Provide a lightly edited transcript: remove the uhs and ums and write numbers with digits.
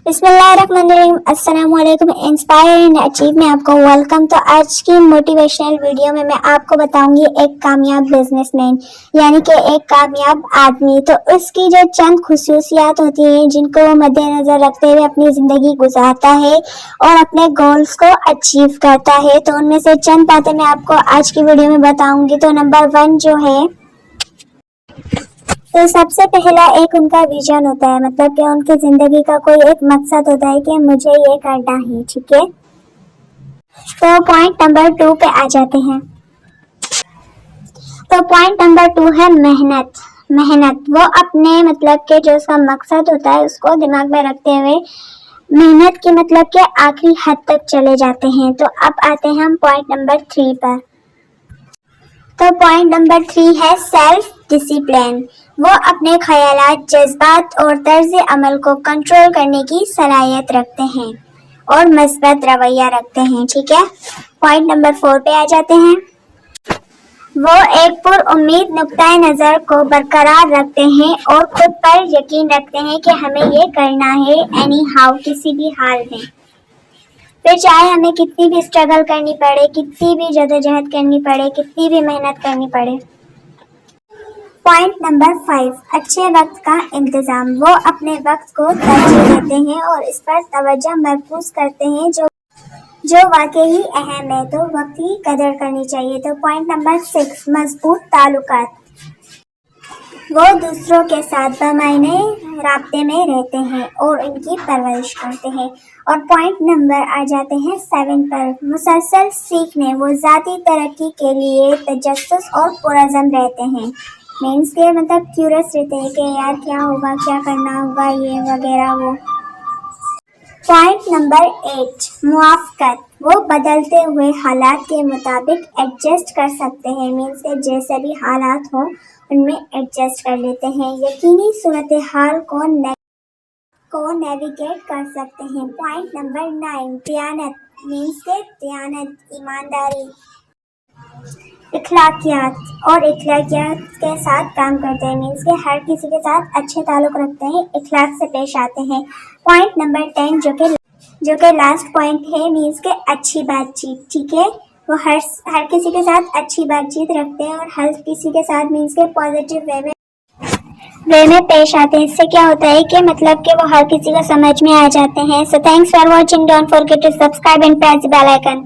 बिस्मिल्लाहिर्रहमानिर्रहीम। अस्सलाम वालेकुम। इंस्पायर एंड अचीव में आपको वेलकम। तो आज की मोटिवेशनल वीडियो में मैं आपको बताऊंगी एक कामयाब बिजनेसमैन यानी कि एक कामयाब आदमी, तो उसकी जो चंद खुसूसियात होती हैं जिनको वो मद्देनजर रखते हुए अपनी जिंदगी गुजारता है और अपने गोल्स को अचीव करता है। तो उनमें से चंद बातें मैं आपको आज की वीडियो में बताऊंगी। तो नंबर 1 जो है, तो सबसे पहला एक उनका विजन होता है, मतलब कि उनकी जिंदगी का कोई एक मकसद होता है कि मुझे ये करना है। ठीक है, तो पॉइंट नंबर 2 पे आ जाते हैं। तो पॉइंट नंबर 2 है मेहनत। वो अपने मतलब के जो उसका मकसद होता है उसको दिमाग में रखते हुए मेहनत की मतलब के आखिरी हद तक चले जाते हैं। तो अब आते हैं हम पॉइंट नंबर 3 पर। तो पॉइंट नंबर 3 है सेल्फ डिसिप्लिन। वो अपने ख्यालात, जज्बात और तर्ज अमल को कंट्रोल करने की सलाहियत रखते हैं और मस्बत रवैया रखते हैं। ठीक है, पॉइंट नंबर 4 पे आ जाते हैं। वो एक पुरउम्मीद नुक्ताए नज़र को बरकरार रखते हैं और खुद पर यकीन रखते हैं कि हमें ये करना है एनी हाउ, किसी भी हाल में, फिर चाहे हमें कितनी भी स्ट्रगल करनी पड़े, कितनी भी जदोजहद करनी पड़े, कितनी भी मेहनत करनी पड़े। पॉइंट नंबर 5, अच्छे वक्त का इंतजाम। वो अपने वक्त को तरजीह देते हैं और इस पर तवज्जो मरकूज करते हैं जो वाकई ही अहम है। तो वक्त की कदर करनी चाहिए। तो पॉइंट नंबर 6, मजबूत ताल्लुकात। वो दूसरों के साथ बमायने राब्ते में रहते हैं और उनकी परवरिश करते हैं। और पॉइंट नंबर आ जाते हैं 7 पर, मुसलसल सीखने। वो ज़ाती तरक्की के लिए तजस्सुस और पुरज़म रहते हैं। मीन्स के मतलब क्यूरियस रहते हैं कि यार क्या होगा, क्या करना होगा, ये वगैरह वो। Point number 8, मुआफ़क़त। वो बदलते हुए हालात के मुताबिक एडजस्ट कर सकते हैं। मीन्स के जैसे भी हालात हो उनमें एडजस्ट कर लेते हैं। यकीनी सूरत हाल को नेविगेट कर सकते हैं। Point number 9, दियानत। मीन्स के दियानत, ईमानदारी, इखलाकियात के साथ काम करते हैं। मीन्स के हर किसी के साथ अच्छे ताल्लुक रखते हैं, इखलाक से पेश आते हैं। पॉइंट नंबर 10 जो कि लास्ट पॉइंट है, मीन्स के अच्छी बातचीत। ठीक है, वो हर किसी के साथ अच्छी बातचीत रखते हैं और हर किसी के साथ मीन्स के पॉजिटिव वे में पेश आते हैं। इससे क्या होता है कि मतलब कि वो हर किसी को समझ में आ जाते हैं। So thanks for watching. Don't forget to subscribe and press the bell icon.